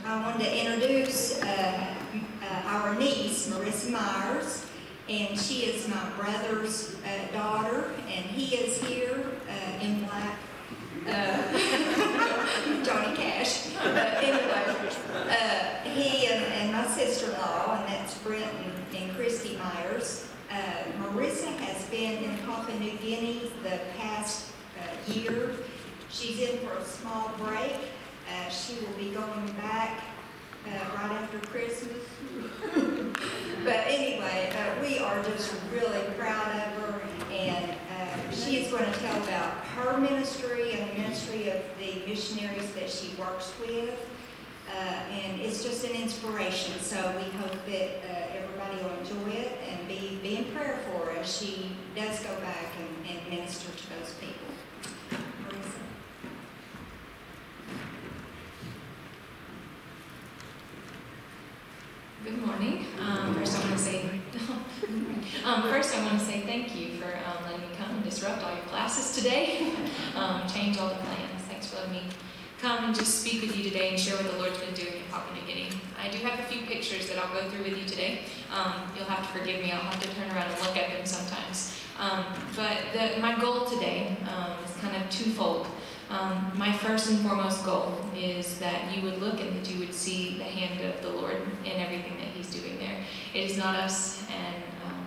I wanted to introduce our niece, Christy Myers, and she is my brother's daughter, and he is here in black. Johnny Cash. Anyway, he and my sister-in-law, and that's Brent and Christy Myers. Marissa has been in Papua New Guinea the past year. She's in for a small break. She will be going back right after Christmas. But anyway, we are just really proud of her, and she is going to tell about her ministry and the ministry of the missionaries that she works with. And it's just an inspiration, so we hope that everybody will enjoy it and be in prayer for her as she does go back and minister to those people. Marissa. Good morning. First I want to say thank you for letting me come and disrupt all your classes today, change all the plans. Thanks for letting me come and just speak with you today and share what the Lord's been doing in Papua New Guinea. I do have a few pictures that I'll go through with you today. You'll have to forgive me. I'll have to turn around and look at them sometimes. But my goal today is kind of twofold. My first and foremost goal is that you would look and that you would see the hand of the Lord in everything that He's doing there. It is not us, and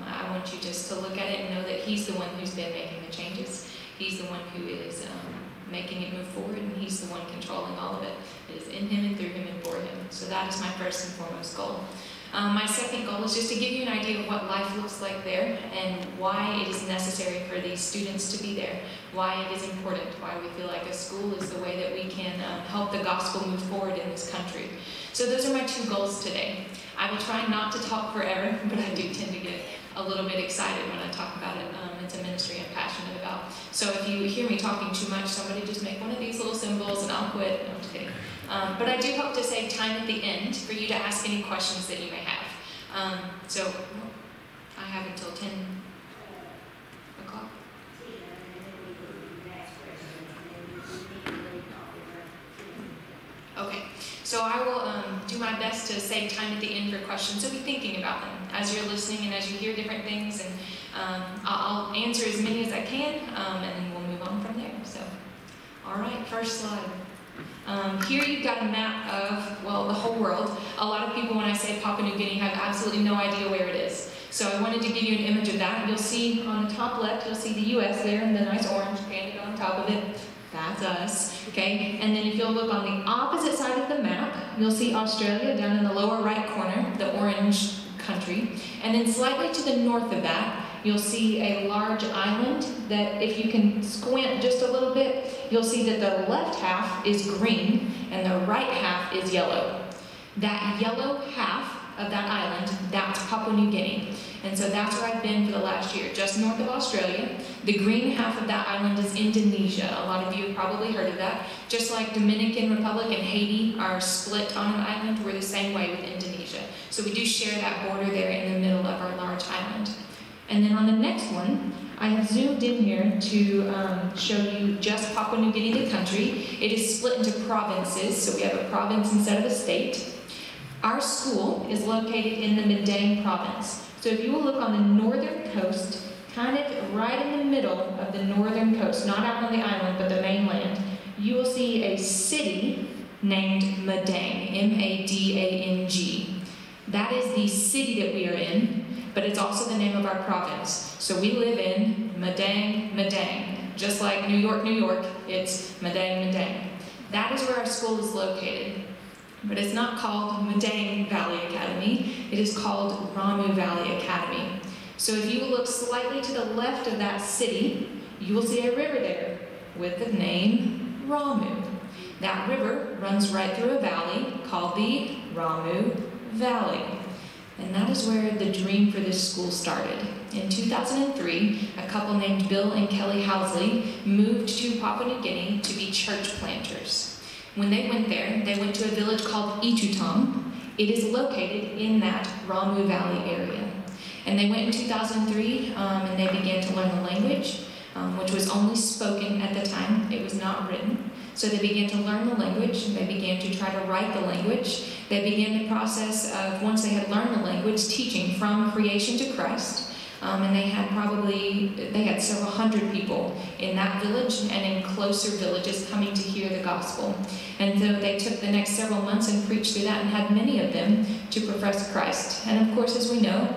I want you just to look at it and know that He's the one who's been making the changes. He's the one who is making it move forward, and He's the one controlling all of it. It is in Him and through Him and for Him. So that is my first and foremost goal. My second goal is just to give you an idea of what life looks like there and why it is necessary for these students to be there, why it is important, why we feel like a school is the way that we can help the gospel move forward in this country. So those are my two goals today. I will try not to talk forever, but I do tend to get a little bit excited when I talk about it. It's a ministry I'm passionate about. So if you hear me talking too much, somebody just make one of these little symbols and I'll quit. No, I'm just kidding. But I do hope to save time at the end for you to ask any questions that you may have. So I have until 10 o'clock. Okay, so I will do my best to save time at the end for questions, so be thinking about them as you're listening and as you hear different things, and I'll answer as many as I can, and then we'll move on from there. So, all right, first slide. Here you've got a map of, well, the whole world. A lot of people, when I say Papua New Guinea, have absolutely no idea where it is. So I wanted to give you an image of that. You'll see on the top left, you'll see the U.S. there, and the nice orange painted on top of it. That's us, okay? And then if you'll look on the opposite side of the map, you'll see Australia down in the lower right corner, the orange country. And then slightly to the north of that, you'll see a large island that if you can squint just a little bit, you'll see that the left half is green and the right half is yellow. That yellow half of that island, that's Papua New Guinea. And so that's where I've been for the last year, just north of Australia. The green half of that island is Indonesia. A lot of you have probably heard of that. Just like Dominican Republic and Haiti are split on an island, we're the same way with Indonesia. So we do share that border there in the middle of our large island. And then on the next one, I have zoomed in here to show you just Papua New Guinea, the country. It is split into provinces, so we have a province instead of a state. Our school is located in the Madang province. So if you will look on the northern coast, kind of right in the middle of the northern coast, not out on the island, but the mainland, you will see a city named Madang, M-A-D-A-N-G. That is the city that we are in, but it's also the name of our province. So we live in Madang, Madang. Just like New York, New York, it's Madang, Madang. That is where our school is located. But it's not called Madang Valley Academy, it is called Ramu Valley Academy. So if you will look slightly to the left of that city, you will see a river there with the name Ramu. That river runs right through a valley called the Ramu Valley. And that is where the dream for this school started. In 2003, a couple named Bill and Kelly Housley moved to Papua New Guinea to be church planters. When they went there, they went to a village called Itutam. It is located in that Ramu Valley area. And they went in 2003 and they began to learn the language, which was only spoken at the time. It was not written. So they began to learn the language. They began to try to write the language. They began the process of, once they had learned the language, teaching from creation to Christ. And they had several hundred people in that village and in closer villages coming to hear the gospel. And so they took the next several months and preached through that and had many of them to profess Christ. And of course, as we know,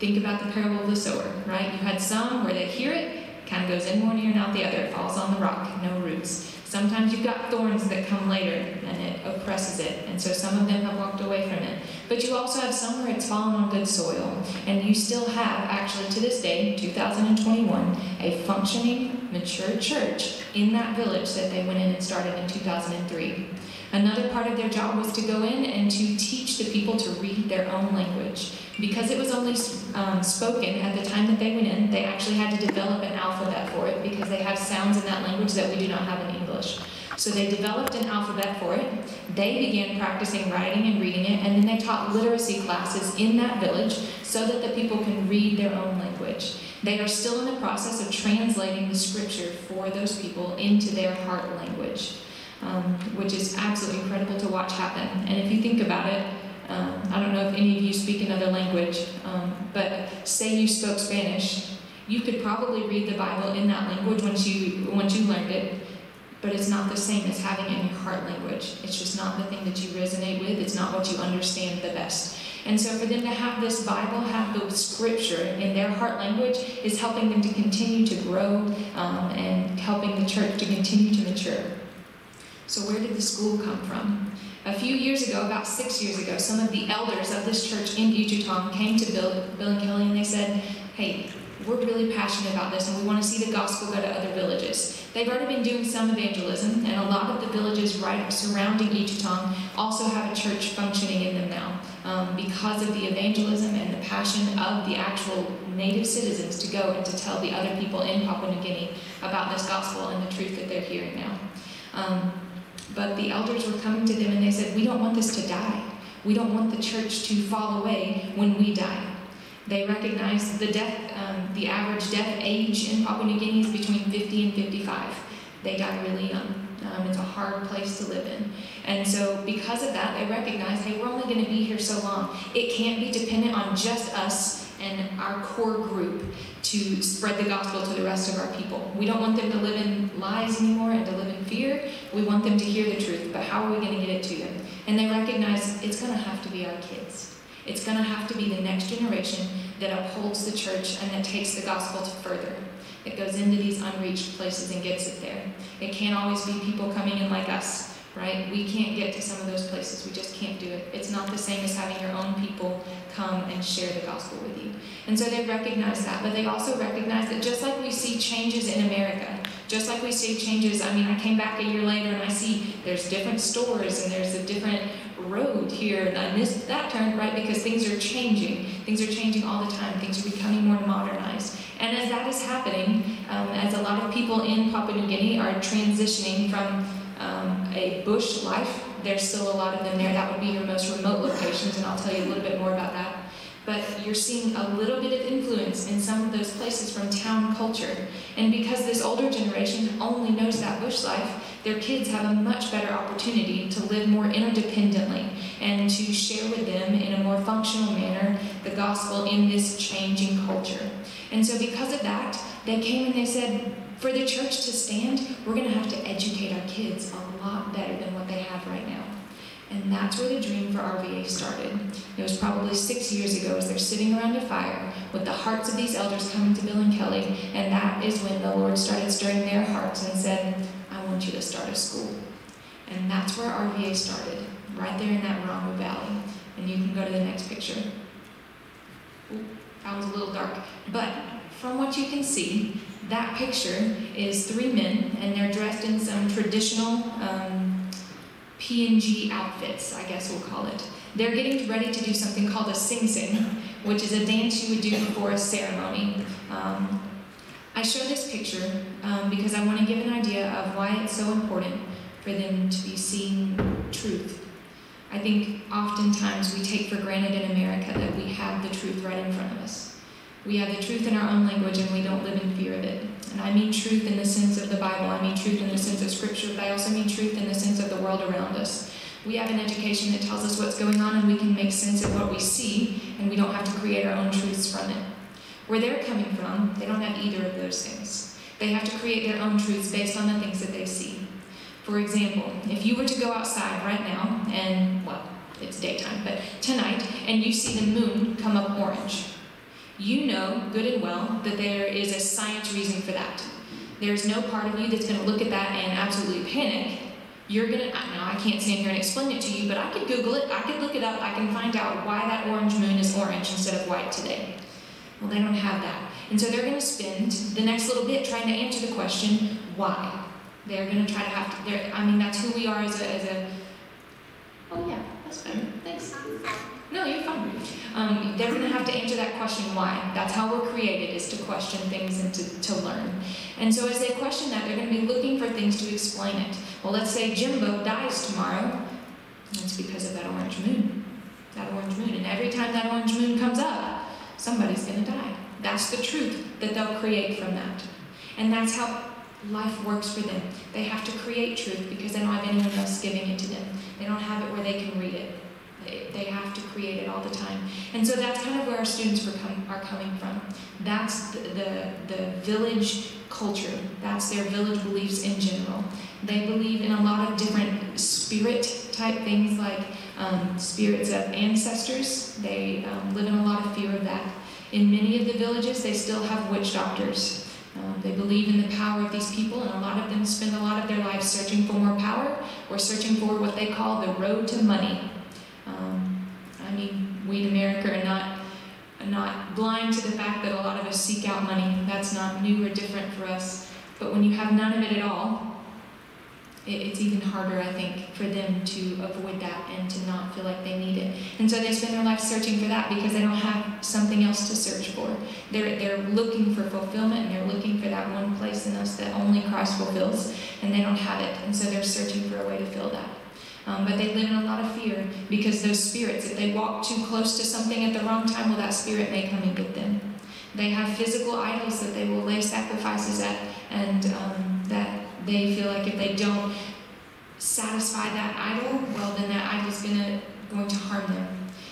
think about the parable of the sower, right? You had some where they hear it, kind of goes in one ear and out the other. It falls on the rock, no roots. Sometimes you've got thorns that come later and it oppresses it. And so some of them have walked away from it. But you also have some where it's fallen on good soil. And you still have, actually to this day, 2021, a functioning, mature church in that village that they went in and started in 2003. Another part of their job was to go in and to teach the people to read their own language. Because it was only spoken at the time that they went in, they actually had to develop an alphabet for it because they have sounds in that language that we do not have in English. So they developed an alphabet for it. They began practicing writing and reading it, and then they taught literacy classes in that village so that the people can read their own language. They are still in the process of translating the scripture for those people into their heart language, which is absolutely incredible to watch happen. And if you think about it, I don't know if any of you speak another language, but say you spoke Spanish, you could probably read the Bible in that language once you learned it, but it's not the same as having it in your heart language. It's just not the thing that you resonate with. It's not what you understand the best. And so for them to have this Bible, have the scripture in their heart language, is helping them to continue to grow and helping the church to continue to mature. So where did the school come from? A few years ago, about 6 years ago, some of the elders of this church in Beech came to Bill and Kelly and they said, hey, we're really passionate about this and we want to see the gospel go to other villages. They've already been doing some evangelism, and a lot of the villages right surrounding Beech also have a church functioning in them now because of the evangelism and the passion of the actual native citizens to go and to tell the other people in Papua New Guinea about this gospel and the truth that they're hearing now. But the elders were coming to them and they said, we don't want this to die. We don't want the church to fall away when we die. They recognize the average death age in Papua New Guinea is between 50 and 55. They die really young. It's a hard place to live in. And so because of that, they recognize, hey, we're only going to be here so long. It can't be dependent on just us and our core group to spread the gospel to the rest of our people. We don't want them to live in lies anymore and to live in fear. We want them to hear the truth, but how are we going to get it to them? And they recognize it's going to have to be our kids. It's going to have to be the next generation that upholds the church and that takes the gospel to further. It goes into these unreached places and gets it there. It can't always be people coming in like us, right? We can't get to some of those places. We just can't do it. It's not the same as having your own people come and share the gospel with you. And so they recognize that, but they also recognize that just like we see changes in America, just like we see changes, I came back a year later and I see there's different stores and there's a different road here and that turned, right? Because things are changing. Things are changing all the time. Things are becoming more modernized. And as that is happening, as a lot of people in Papua New Guinea are transitioning from a bush life, there's still a lot of them there. That would be your most remote locations, and I'll tell you a little bit more about that. But you're seeing a little bit of influence in some of those places from town culture. And because this older generation only knows that bush life, their kids have a much better opportunity to live more interdependently and to share with them in a more functional manner the gospel in this changing culture. And so because of that, they came and they said, for the church to stand, we're going to have to educate our kids a lot better than what they have right now. And that's where the dream for RVA started. It was probably 6 years ago as they're sitting around a fire with the hearts of these elders coming to Bill and Kelly, and that is when the Lord started stirring their hearts and said, I want you to start a school. And that's where RVA started, right there in that Ramu Valley. And you can go to the next picture. Ooh, that was a little dark. But from what you can see, that picture is 3 men, and they're dressed in some traditional PNG outfits, I guess we'll call it. They're getting ready to do something called a sing-sing, which is a dance you would do before a ceremony. I show this picture because I want to give an idea of why it's so important for them to be seeing truth. I think oftentimes we take for granted in America that we have the truth right in front of us. We have the truth in our own language and we don't live in fear of it. And I mean truth in the sense of the Bible, I mean truth in the sense of Scripture, but I also mean truth in the sense of the world around us. We have an education that tells us what's going on and we can make sense of what we see, and we don't have to create our own truths from it. Where they're coming from, they don't have either of those things. They have to create their own truths based on the things that they see. For example, if you were to go outside right now, and, well, it's daytime, but tonight, and you see the moon come up orange, you know good and well that there is a science reason for that. There's no part of you that's going to look at that and absolutely panic. You're going to, now I can't stand here and explain it to you, but I could Google it, I could look it up, I can find out why that orange moon is orange instead of white today. Well, they don't have that. And so they're going to spend the next little bit trying to answer the question, why? They're going to try to have to, I mean, that's who we are as a, oh yeah, that's better, thanks. No, you're fine. They're going to have to answer that question, why? That's how we're created, is to question things and to learn. And so as they question that, they're going to be looking for things to explain it. Well, let's say Jimbo dies tomorrow. It's because of that orange moon. That orange moon. And every time that orange moon comes up, somebody's going to die. That's the truth that they'll create from that. And that's how life works for them. They have to create truth because they don't have anyone else giving it to them. They don't have it where they can read it. They have to create it all the time. And so that's kind of where our students are coming from. That's the village culture. That's their village beliefs in general. They believe in a lot of different spirit type things, like spirits of ancestors. They live in a lot of fear of that. In many of the villages, they still have witch doctors. They believe in the power of these people, and a lot of them spend a lot of their lives searching for more power, or searching for what they call the road to money. I mean, we in America are not blind to the fact that a lot of us seek out money. That's not new or different for us. But when you have none of it at all, it's even harder, I think, for them to avoid that and to not feel like they need it. And so they spend their life searching for that because they don't have something else to search for. They're looking for fulfillment, and they're looking for that one place in us that only Christ fulfills, and they don't have it. And so they're searching for a way to fill that. But they live in a lot of fear because those spirits, if they walk too close to something at the wrong time, well, that spirit may come and get them. They have physical idols that they will lay sacrifices at, and that they feel like if they don't satisfy that idol, well, then that idol is going to harm them.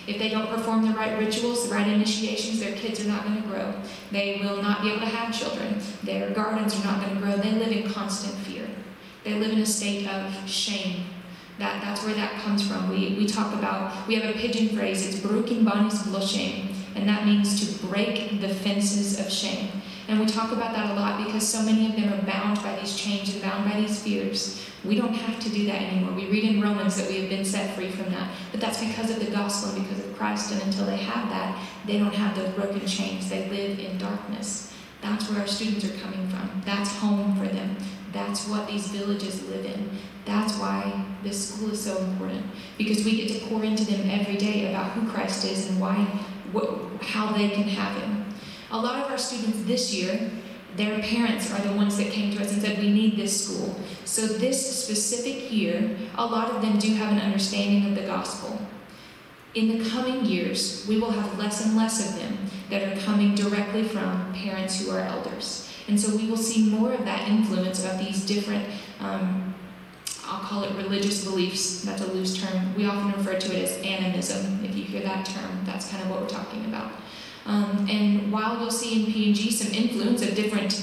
If they don't perform the right rituals, the right initiations, their kids are not going to grow. They will not be able to have children. Their gardens are not going to grow. They live in constant fear. They live in a state of shame. That's where that comes from. We talk about, we have a pidgin phrase, it's "Bruking Bonnie's Blushing," and that means to break the fences of shame. And we talk about that a lot because so many of them are bound by these chains and bound by these fears. We don't have to do that anymore. We read in Romans that we have been set free from that. But that's because of the gospel and because of Christ, and until they have that, they don't have those broken chains. They live in darkness. That's where our students are coming from. That's home for them. That's what these villages live in. That's why this school is so important, because we get to pour into them every day about who Christ is and how they can have him. A lot of our students this year, their parents are the ones that came to us and said, we need this school. So this specific year, a lot of them do have an understanding of the gospel. In the coming years, we will have less and less of them that are coming directly from parents who are elders. And so we will see more of that influence of these different, I'll call it religious beliefs. That's a loose term. We often refer to it as animism. If you hear that term, that's kind of what we're talking about. And while you'll see in P&G some influence of different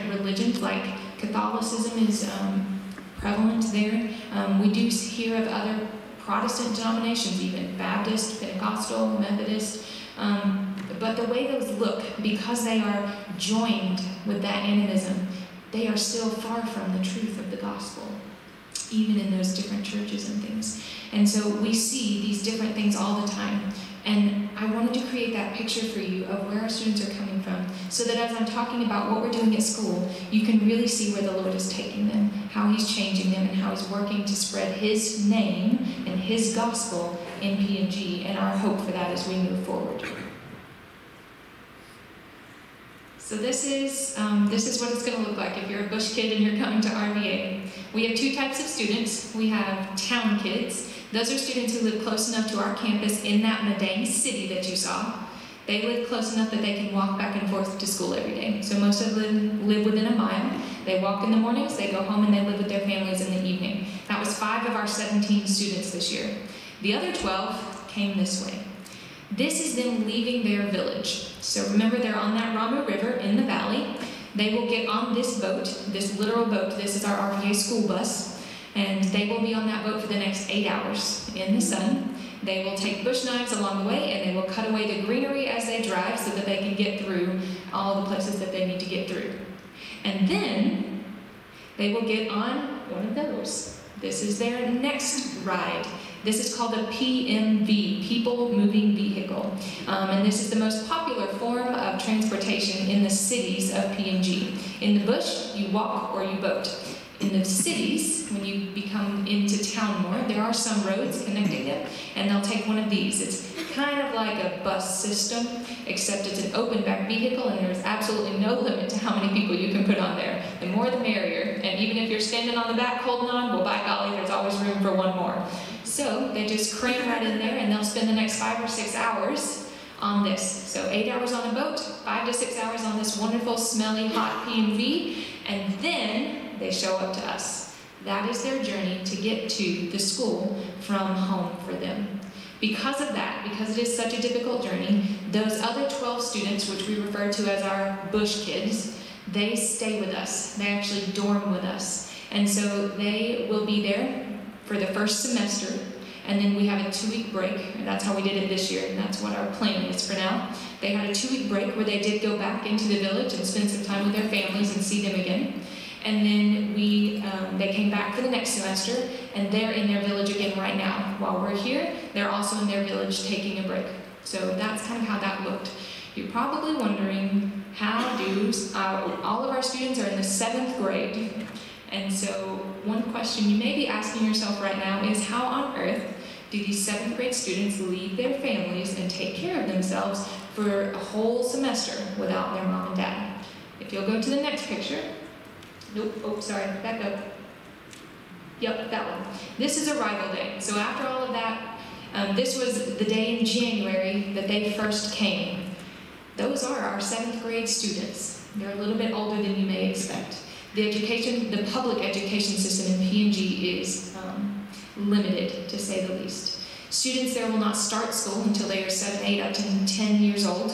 religions, like Catholicism is prevalent there, we do hear of other Protestant denominations, even Baptist, Pentecostal, Methodist. But the way those look, because they are joined with that animism, they are still far from the truth of the gospel, even in those different churches and things. And so we see these different things all the time. And I wanted to create that picture for you of where our students are coming from, so that as I'm talking about what we're doing at school, you can really see where the Lord is taking them, how he's changing them, and how he's working to spread his name and his gospel in P&G, and our hope for that as we move forward. So this is what it's going to look like if you're a Bush kid and you're coming to RVA. We have two types of students. We have town kids. Those are students who live close enough to our campus in that Madang city that you saw. They live close enough that they can walk back and forth to school every day. So most of them live within a mile. They walk in the mornings, they go home, and they live with their families in the evening. That was 5 of our 17 students this year. The other 12 came this way. This is them leaving their village. So remember, they're on that Ramu River in the valley. They will get on this boat, this literal boat. This is our RVA school bus. And they will be on that boat for the next 8 hours in the sun. They will take bush knives along the way, and they will cut away the greenery as they drive so that they can get through all the places that they need to get through. And then they will get on one of those. This is their next ride. This is called a PMV, People Moving Vehicle. And this is the most popular form of transportation in the cities of PNG. In the bush, you walk or you boat. In the cities, when you become into town more, there are some roads connecting them, and they'll take one of these. It's kind of like a bus system, except it's an open back vehicle, and there's absolutely no limit to how many people you can put on there. The more the merrier, and even if you're standing on the back holding on, well, by golly, there's always room for one more. So they just cram right in there, and they'll spend the next 5 or 6 hours on this. So 8 hours on a boat, 5 to 6 hours on this wonderful, smelly, hot PMV, and then they show up to us. That is their journey to get to the school from home for them. Because of that, because it is such a difficult journey, those other 12 students, which we refer to as our bush kids, they stay with us. They actually dorm with us. And so they will be there for the first semester, and then we have a 2-week break, and that's how we did it this year, and that's what our plan is for now. They had a 2-week break where they did go back into the village and spend some time with their families and see them again. And then they came back for the next semester, and they're in their village again right now. While we're here, they're also in their village taking a break. So that's kind of how that looked. You're probably wondering, how do all of our students are in the 7th grade? And so one question you may be asking yourself right now is, how on earth do these 7th grade students leave their families and take care of themselves for a whole semester without their mom and dad? If you'll go to the next picture. Nope, oh, sorry, back up. Yep, that one. This is arrival day. So after all of that, this was the day in January that they first came. Those are our 7th grade students. They're a little bit older than you may expect. The public education system in PNG is limited, to say the least. Students there will not start school until they are 7, 8, up to 10 years old.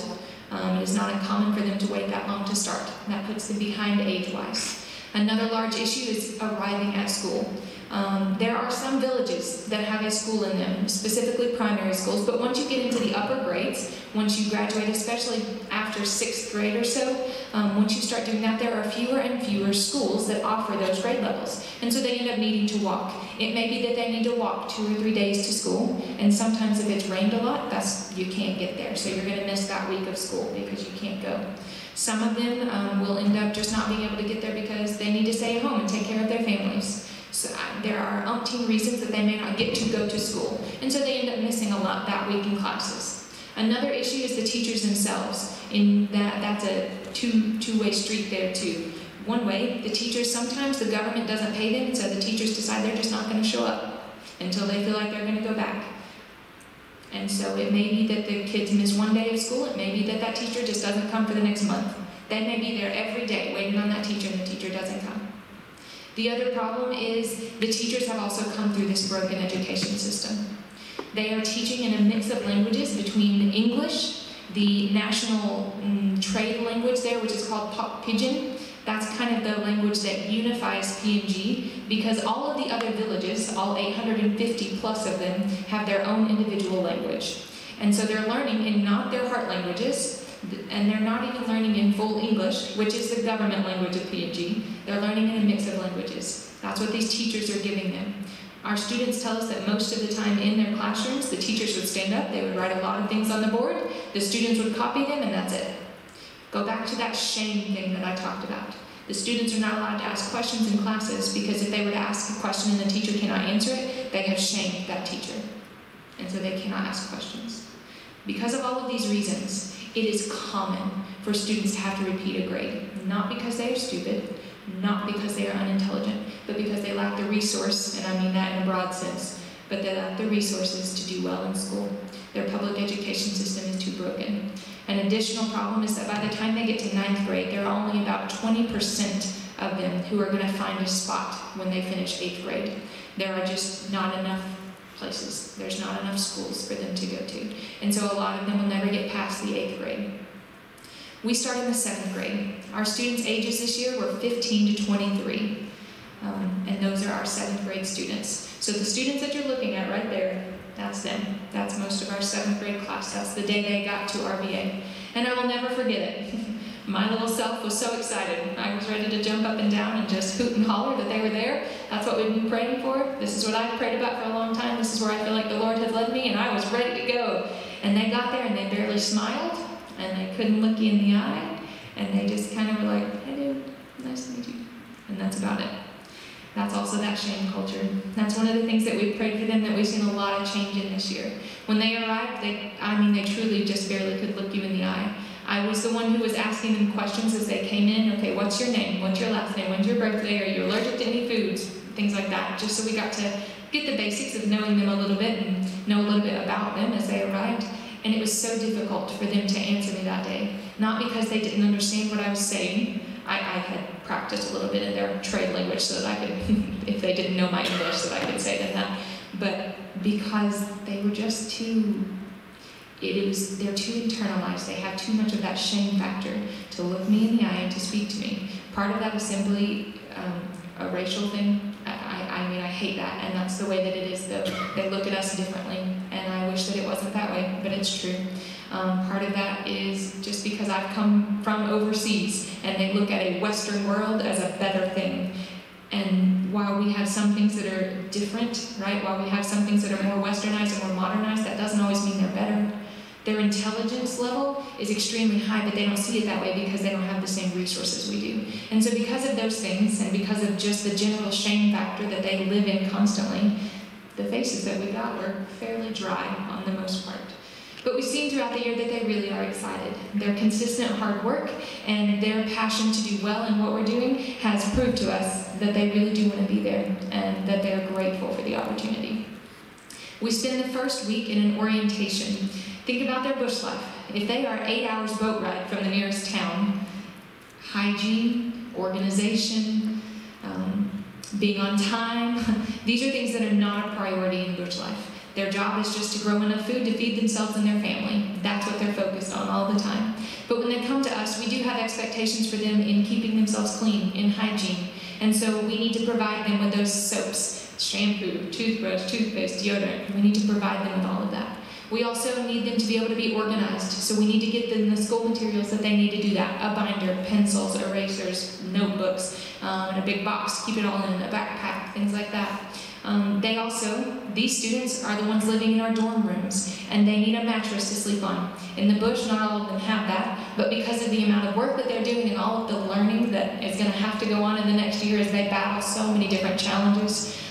It is not uncommon for them to wait that long to start. That puts them behind age-wise. Another large issue is arriving at school. There are some villages that have a school in them, specifically primary schools, but once you get into the upper grades, once you graduate, especially after 6th grade or so, once you start doing that, there are fewer and fewer schools that offer those grade levels. And so they end up needing to walk. It may be that they need to walk 2 or 3 days to school, and sometimes if it's rained a lot, you can't get there. So you're going to miss that week of school because you can't go. Some of them will end up just not being able to get there because they need to stay at home and take care of their families. So there are umpteen reasons that they may not get to go to school, and so they end up missing a lot that week in classes. Another issue is the teachers themselves. In that's a two-way street there too. One way, the teachers, sometimes the government doesn't pay them, so the teachers decide they're just not going to show up until they feel like they're going to go back. And so it may be that the kids miss 1 day of school. It may be that that teacher just doesn't come for the next month. They may be there every day waiting on that teacher, and the teacher doesn't come. The other problem is the teachers have also come through this broken education system. They are teaching in a mix of languages between English, the national trade language there, which is called Pidgin. That's kind of the language that unifies PNG, because all of the other villages, all 850 plus of them, have their own individual language. And so they're learning in not their heart languages, and they're not even learning in full English, which is the government language of PNG. They're learning in a mix of languages. That's what these teachers are giving them. Our students tell us that most of the time in their classrooms, the teachers would stand up, they would write a lot of things on the board, the students would copy them, and that's it. Go back to that shame thing that I talked about. The students are not allowed to ask questions in classes, because if they were to ask a question and the teacher cannot answer it, they have shamed that teacher. And so they cannot ask questions. Because of all of these reasons, it is common for students to have to repeat a grade. Not because they are stupid, not because they are unintelligent, but because they lack the resource, and I mean that in a broad sense, but they lack the resources to do well in school. Their public education system is too broken. An additional problem is that by the time they get to 9th grade, there are only about 20% of them who are going to find a spot when they finish 8th grade. There are just not enough places. There's not enough schools for them to go to. And so a lot of them will never get past the 8th grade. We start in the 7th grade. Our students' ages this year were 15 to 23. And those are our 7th grade students. So the students that you're looking at right there, that's them. That's most of our 7th grade class. That's the day they got to RVA. And I will never forget it. My little self was so excited. I was ready to jump up and down and just hoot and holler that they were there. That's what we've been praying for. This is what I've prayed about for a long time. This is where I feel like the Lord has led me, and I was ready to go. And they got there, and they barely smiled, and they couldn't look you in the eye, and they just kind of were like, "Hey, dude, nice to meet you." And that's about it. That's also that shame culture. That's one of the things that we've prayed for them that we've seen a lot of change in this year. When they arrived, they truly just barely could look you in the eye. I was the one who was asking them questions as they came in. Okay, what's your name? What's your last name? When's your birthday? Are you allergic to any foods? Things like that, just so we got to get the basics of knowing them a little bit and know a little bit about them as they arrived. And it was so difficult for them to answer me that day. Not because they didn't understand what I was saying. I had practiced a little bit in their trade language so that I could, if they didn't know my English, that I could say them that. But because they were just they're too internalized. They have too much of that shame factor to look me in the eye and to speak to me. Part of that is simply a racial thing. I hate that, and that's the way that it is, though. They look at us differently, and I wish that it wasn't that way, but it's true. Part of that is just because I've come from overseas, and they look at a Western world as a better thing. And while we have some things that are different, right? While we have some things that are more westernized and more modernized, that doesn't always mean they're better. Their intelligence level is extremely high, but they don't see it that way because they don't have the same resources we do. And so because of those things, and because of just the general shame factor that they live in constantly, the faces that we got were fairly dry on the most part. But we've seen throughout the year that they really are excited. Their consistent hard work and their passion to do well in what we're doing has proved to us that they really do want to be there and that they're grateful for the opportunity. We spend the first week in an orientation. Think about their bush life. If they are 8 hours boat ride from the nearest town, hygiene, organization, being on time, these are things that are not a priority in bush life. Their job is just to grow enough food to feed themselves and their family. That's what they're focused on all the time. But when they come to us, we do have expectations for them in keeping themselves clean, in hygiene. And so we need to provide them with those soaps, shampoo, toothbrush, toothpaste, deodorant. We need to provide them with all of that. We also need them to be able to be organized, so we need to get them the school materials that they need to do that. A binder, pencils, erasers, notebooks, and a big box, keep it all in a backpack, things like that. These students are the ones living in our dorm rooms, and they need a mattress to sleep on. In the bush, not all of them have that, but because of the amount of work that they're doing and all of the learning that is going to have to go on in the next year as they battle so many different challenges,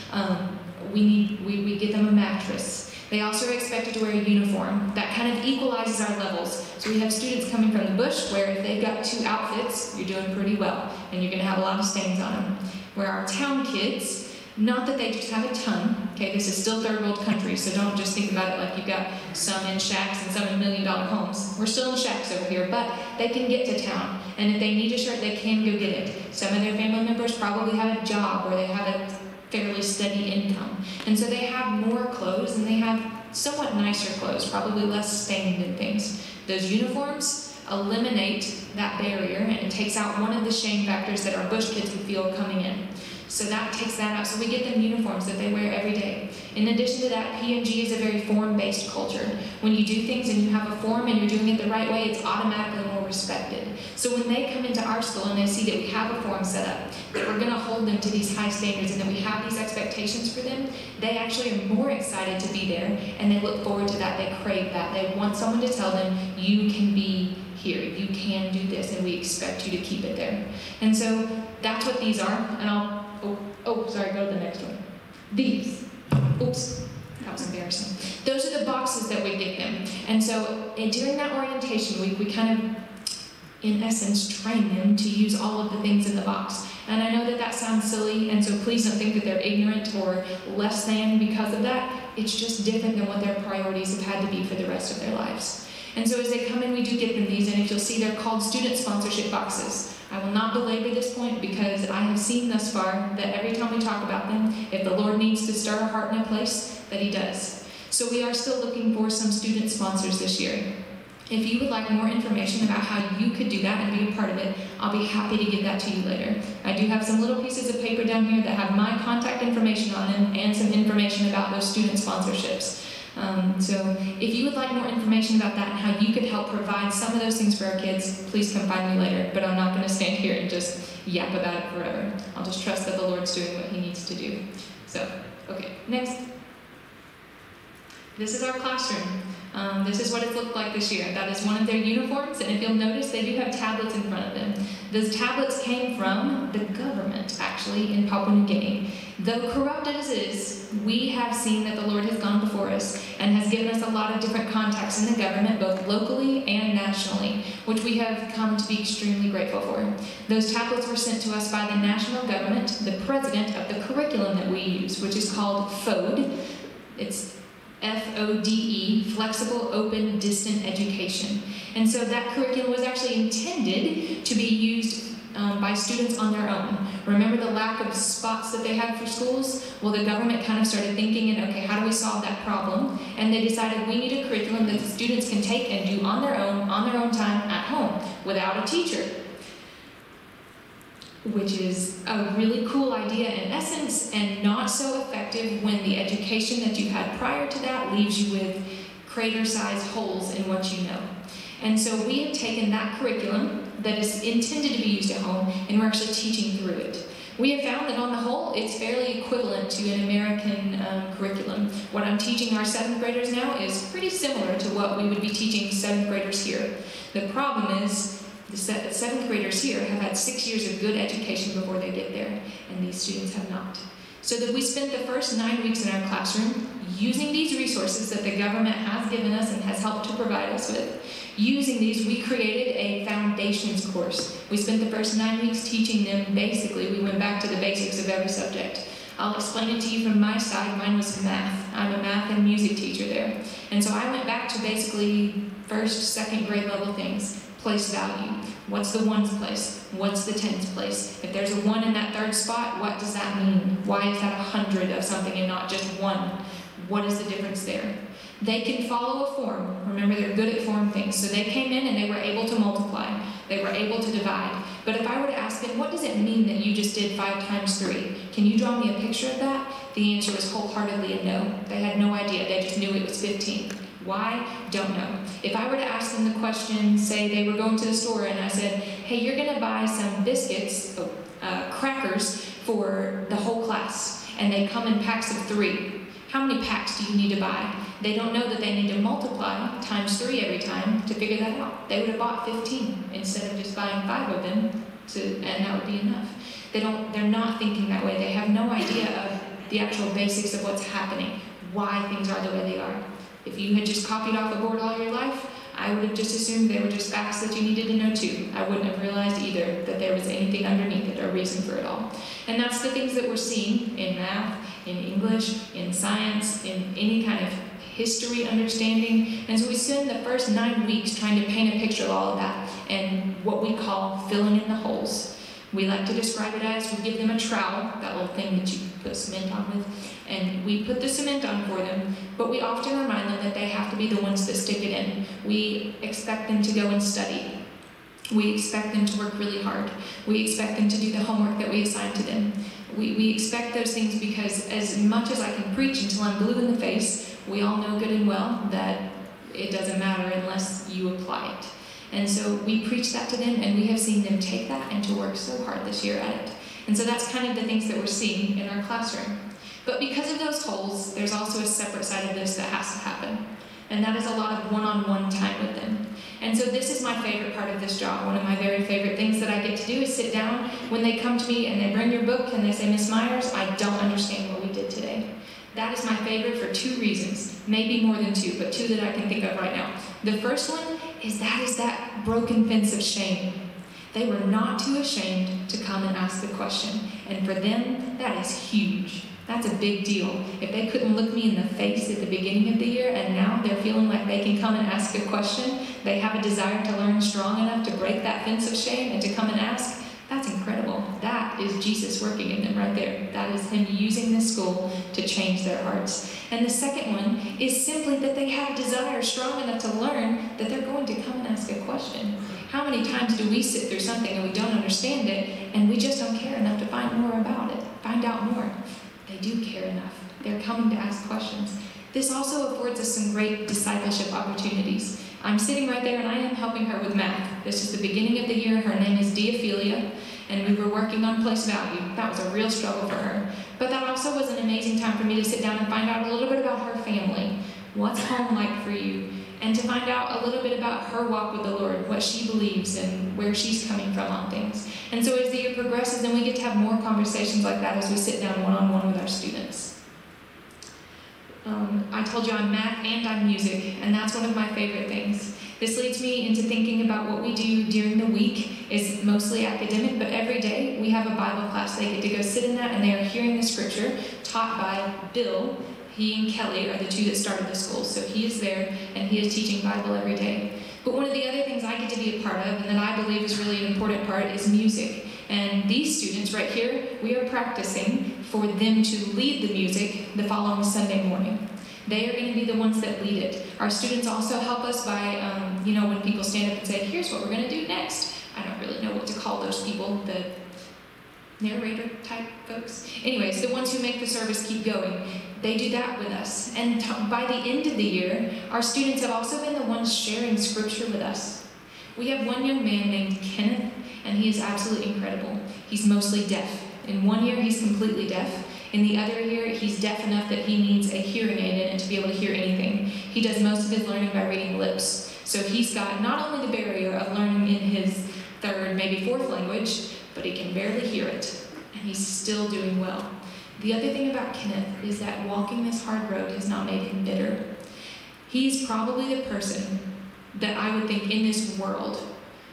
we get them a mattress. They also are expected to wear a uniform. That kind of equalizes our levels. So we have students coming from the bush where if they've got 2 outfits, you're doing pretty well, and you're going to have a lot of stains on them. Where our town kids, not that they just have a ton, okay, this is still third world country, so don't just think about it like you've got some in shacks and some in $1 million homes. We're still in shacks over here, but they can get to town, and if they need a shirt, they can go get it. Some of their family members probably have a job where they have a fairly steady income, and so they have more clothes, and they have somewhat nicer clothes, probably less stained and things. Those uniforms eliminate that barrier, and it takes out one of the shame factors that our bush kids would feel coming in. So that takes that out. So we get them uniforms that they wear every day. In addition to that, PNG is a very form-based culture. When you do things and you have a form and you're doing it the right way, it's automatically more respected. So when they come into our school and they see that we have a form set up, that we're going to hold them to these high standards and that we have these expectations for them, they actually are more excited to be there, and they look forward to that. They crave that. They want someone to tell them, you can be here, you can do this, and we expect you to keep it there. And so that's what these are, and sorry, go to the next one. These. Oops, that was embarrassing. Those are the boxes that we get them. And so during that orientation week, we kind of, in essence, train them to use all of the things in the box. And I know that that sounds silly, and so please don't think that they're ignorant or less than because of that. It's just different than what their priorities have had to be for the rest of their lives. And so as they come in, we do get them these, and if you'll see, they're called student sponsorship boxes. I will not belabor this point because I have seen thus far that every time we talk about them, if the Lord needs to stir a heart in a place, that He does. So we are still looking for some student sponsors this year. If you would like more information about how you could do that and be a part of it, I'll be happy to give that to you later. I do have some little pieces of paper down here that have my contact information on them and some information about those student sponsorships. So if you would like more information about that and how you could help provide some of those things for our kids, please come find me later. But I'm not going to stand here and just yap about it forever. I'll just trust that the Lord's doing what He needs to do. So, okay, next. This is our classroom. This is what it's looked like this year. That is one of their uniforms, and if you'll notice, they do have tablets in front of them. Those tablets came from the government, actually, in Papua New Guinea. Though corrupt as it is, we have seen that the Lord has gone before us and has given us a lot of different contacts in the government, both locally and nationally, which we have come to be extremely grateful for. Those tablets were sent to us by the national government, the president of the curriculum that we use, which is called FODE. It's FODE, Flexible, Open, Distant Education. And so that curriculum was actually intended to be used by students on their own. Remember the lack of spots that they had for schools? Well, the government kind of started thinking, okay, how do we solve that problem? And they decided we need a curriculum that the students can take and do on their own time at home, without a teacher. Which is a really cool idea in essence, and not so effective when the education that you had prior to that leaves you with crater-sized holes in what you know. And so we have taken that curriculum that is intended to be used at home, and we're actually teaching through it. We have found that on the whole, it's fairly equivalent to an American curriculum. What I'm teaching our 7th graders now is pretty similar to what we would be teaching 7th graders here. The problem is, the 7th graders here have had 6 years of good education before they get there, and these students have not. So that we spent the first 9 weeks in our classroom using these resources that the government has given us and has helped to provide us with. Using these, we created a foundations course. We spent the first 9 weeks teaching them basically. We went back to the basics of every subject. I'll explain it to you from my side. Mine was math. I'm a math and music teacher there. And so I went back to basically 1st, 2nd grade level things. Place value. What's the ones place? What's the tens place? If there's a 1 in that 3rd spot, what does that mean? Why is that 100 of something and not just 1? What is the difference there? They can follow a form. Remember, they're good at form things. So they came in and they were able to multiply. They were able to divide. But if I were to ask them, what does it mean that you just did 5 times 3? Can you draw me a picture of that? The answer was wholeheartedly a no. They had no idea. They just knew it was 15. Why? Don't know. If I were to ask them the question, say they were going to the store and I said, hey, you're going to buy some biscuits, crackers for the whole class, and they come in packs of 3. How many packs do you need to buy? They don't know that they need to multiply times 3 every time to figure that out. They would have bought 15 instead of just buying 5 of them, and that would be enough. They're not thinking that way. They have no idea of the actual basics of what's happening, why things are the way they are. If you had just copied off a board all your life, I would have just assumed they were just facts that you needed to know too. I wouldn't have realized either that there was anything underneath it or reason for it all. And that's the things that we're seeing in math, in English, in science, in any kind of history understanding. And so we spend the first 9 weeks trying to paint a picture of all of that and what we call filling in the holes. We like to describe it as we give them a trowel, that little thing that you put cement on with, and we put the cement on for them, but we often remind them that they have to be the ones that stick it in. We expect them to go and study. We expect them to work really hard. We expect them to do the homework that we assign to them. We expect those things because as much as I can preach until I'm blue in the face, we all know good and well that it doesn't matter unless you apply it. And so we preach that to them, and we have seen them take that and to work so hard this year at it. And so that's kind of the things that we're seeing in our classroom. But because of those holes, there's also a separate side of this that has to happen. And that is a lot of one-on-one time with them. And so this is my favorite part of this job. One of my very favorite things that I get to do is sit down when they come to me and they bring your book and they say, Miss Myers, I don't understand what we did today. That is my favorite for 2 reasons. Maybe more than 2, but 2 that I can think of right now. The first one is that broken fence of shame. They were not too ashamed to come and ask the question. And for them, that is huge. That's a big deal. If they couldn't look me in the face at the beginning of the year and now they're feeling like they can come and ask a question, they have a desire to learn strong enough to break that fence of shame and to come and ask, that is Jesus working in them right there. That is him using this school to change their hearts. And the second one is simply that they have desire strong enough to learn that they're going to come and ask a question. How many times do we sit through something and we don't understand it, and we just don't care enough to find more about it, find out more? They do care enough. They're coming to ask questions. This also affords us some great discipleship opportunities. I'm sitting right there and I am helping her with math. This is the beginning of the year. Her name is Diophilia, and we were working on place value. That was a real struggle for her. But that also was an amazing time for me to sit down and find out a little bit about her family. What's home like for you? And to find out a little bit about her walk with the Lord, what she believes and where she's coming from on things. And so as the year progresses, then we get to have more conversations like that as we sit down one-on-one with our students. I told you I'm math and I'm music, and that's one of my favorite things. This leads me into thinking about what we do during the week is mostly academic, but every day we have a Bible class. They get to go sit in that, and they are hearing the scripture taught by Bill. He and Kelly are the two that started the school, so he is there, and he is teaching Bible every day. But one of the other things I get to be a part of, and that I believe is really an important part, is music. And these students right here, we are practicing for them to lead the music the following Sunday morning. They are going to be the ones that lead it. Our students also help us by, when people stand up and say, here's what we're going to do next. I don't really know what to call those people, the narrator type folks. Anyways, the ones who make the service keep going. They do that with us. And by the end of the year, our students have also been the ones sharing scripture with us. We have one young man named Kenneth, and he is absolutely incredible. He's mostly deaf. In 1 year, he's completely deaf. In the other year, he's deaf enough that he needs a hearing aid in it to be able to hear anything. He does most of his learning by reading lips. So he's got not only the barrier of learning in his third, maybe fourth language, but he can barely hear it, and he's still doing well. The other thing about Kenneth is that walking this hard road has not made him bitter. He's probably the person that I would think in this world,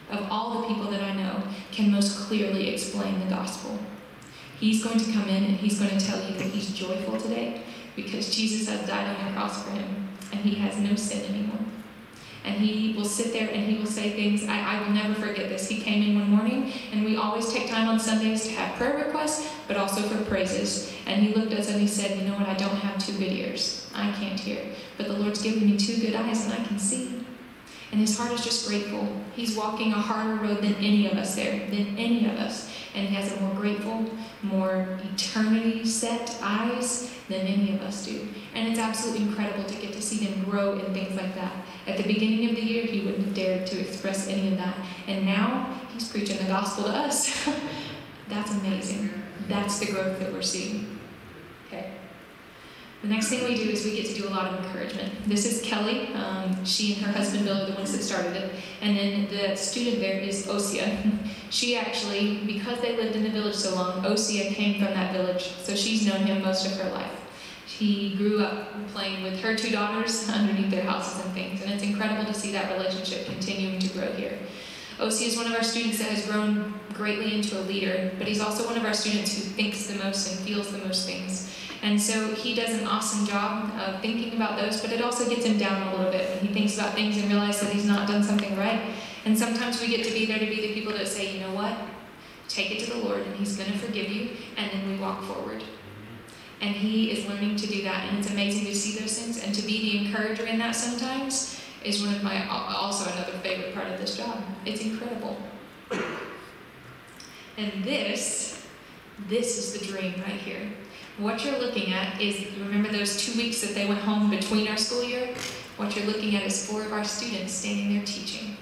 of all the people that I know, can most clearly explain the gospel. He's going to come in and he's going to tell you that he's joyful today because Jesus has died on the cross for him and he has no sin anymore. And he will sit there and he will say things. I will never forget this. He came in one morning, and we always take time on Sundays to have prayer requests, but also for praises. And he looked at us and he said, you know what, I don't have 2 good ears. I can't hear. But the Lord's given me 2 good eyes and I can see. And his heart is just grateful. He's walking a harder road than any of us there, than any of us. And he has a more grateful, more eternity-set eyes than any of us do. And it's absolutely incredible to get to see them grow in things like that. At the beginning of the year, he wouldn't have dared to express any of that. And now, he's preaching the gospel to us. That's amazing. That's the growth that we're seeing. Okay. The next thing we do is we get to do a lot of encouragement. This is Kelly. She and her husband Bill are the ones that started it. And then the student there is Osia. She actually, because they lived in the village so long, Osia came from that village. So she's known him most of her life. She grew up playing with her 2 daughters underneath their houses and things. And it's incredible to see that relationship continuing to grow here. Osia is one of our students that has grown greatly into a leader, but he's also one of our students who thinks the most and feels the most things. And so he does an awesome job of thinking about those, but it also gets him down a little bit when he thinks about things and realizes that he's not done something right. And sometimes we get to be there to be the people that say, you know what? Take it to the Lord and he's going to forgive you, and then we walk forward. And he is learning to do that, and it's amazing to see those things, and to be the encourager in that sometimes is one of my, also another favorite part of this job. It's incredible. And this is the dream right here. What you're looking at is, remember those 2 weeks that they went home between our school year? What you're looking at is 4 of our students standing there teaching.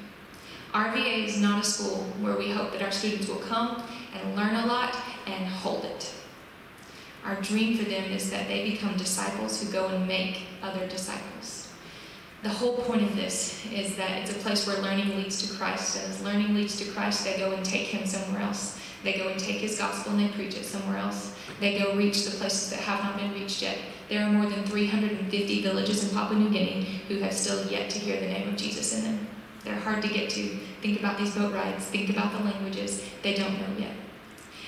RVA is not a school where we hope that our students will come and learn a lot and hold it. Our dream for them is that they become disciples who go and make other disciples. The whole point of this is that it's a place where learning leads to Christ, and as learning leads to Christ, they go and take him somewhere else. They go and take his gospel and they preach it somewhere else. They go reach the places that have not been reached yet. There are more than 350 villages in Papua New Guinea who have still yet to hear the name of Jesus in them. They're hard to get to. Think about these boat rides. Think about the languages. They don't know yet.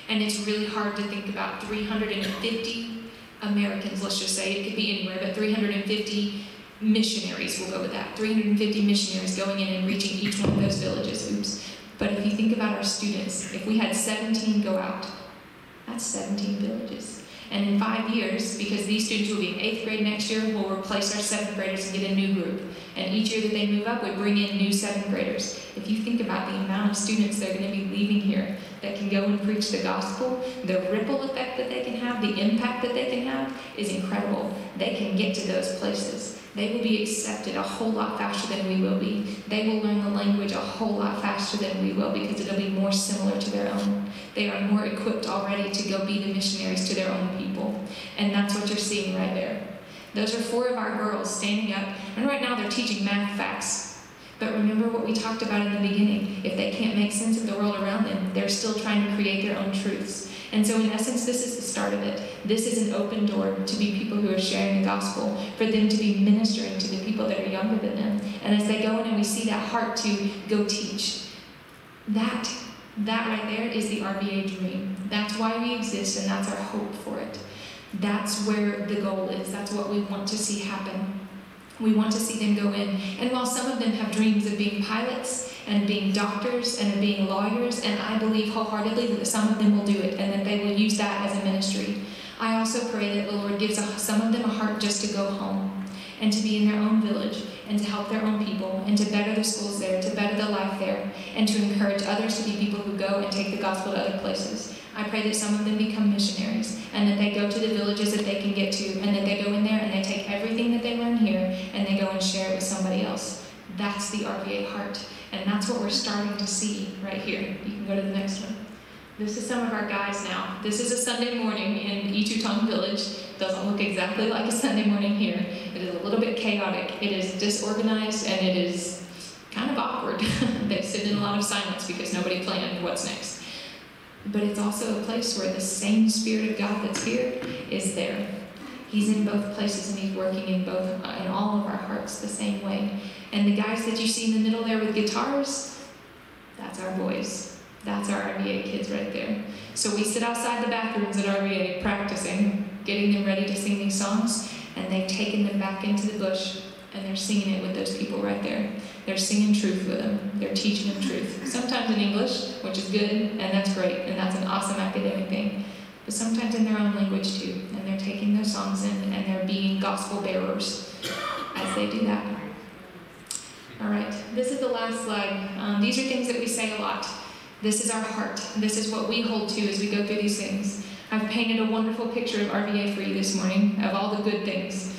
And it's really hard to think about 350 Americans, let's just say, it could be anywhere, but 350 missionaries, we'll go with that. 350 missionaries going in and reaching each one of those villages. Oops. But if you think about our students, if we had 17 go out That's 17 villages. And in 5 years, because these students will be in 8th grade next year, we'll replace our 7th graders and get a new group. And each year that they move up, we bring in new 7th graders. If you think about the amount of students that are going to be leaving here that can go and preach the gospel, the ripple effect that they can have, the impact that they can have is incredible. They can get to those places. They will be accepted a whole lot faster than we will be. They will learn the language a whole lot faster than we will because it'll be more similar to their own. They are more equipped already to go be the missionaries to their own people. And that's what you're seeing right there. Those are 4 of our girls standing up, and right now they're teaching math facts. But remember what we talked about in the beginning. If they can't make sense of the world around them, they're still trying to create their own truths. And so in essence, this is the start of it. This is an open door to be people who are sharing the gospel, for them to be ministering to the people that are younger than them. And as they go in and we see that heart to go teach, that right there is the RVA dream. That's why we exist, and that's our hope for it. That's where the goal is. That's what we want to see happen. We want to see them go in. And while some of them have dreams of being pilots and being doctors and of being lawyers, and I believe wholeheartedly that some of them will do it and that they will use that as a ministry, I also pray that the Lord gives some of them a heart just to go home and to be in their own village and to help their own people and to better the schools there, to better the life there, and to encourage others to be people who go and take the gospel to other places. I pray that some of them become missionaries and that they go to the villages that they can get to and that they go in there and they take everything that they learn here and they go and share it with somebody else. That's the RVA heart, and that's what we're starting to see right here. You can go to the next one. This is some of our guys now. This is a Sunday morning in Itutong village. Doesn't look exactly like a Sunday morning here. It is a little bit chaotic. It is disorganized and it is kind of awkward. They sit in a lot of silence because nobody planned what's next. But it's also a place where the same Spirit of God that's here is there. He's in both places and he's working in all of our hearts the same way. And the guys that you see in the middle there with guitars, that's our boys. That's our RVA kids right there. So we sit outside the bathrooms at RVA practicing, getting them ready to sing these songs, and they've taken them back into the bush and they're singing it with those people right there. They're singing truth with them. They're teaching them truth. Sometimes in English, which is good, and that's great, and that's an awesome academic thing. But sometimes in their own language too. And they're taking those songs in, and they're being gospel bearers as they do that. All right, this is the last slide. These are things that we say a lot. This is our heart. This is what we hold to as we go through these things. I've painted a wonderful picture of RVA for you this morning, of all the good things.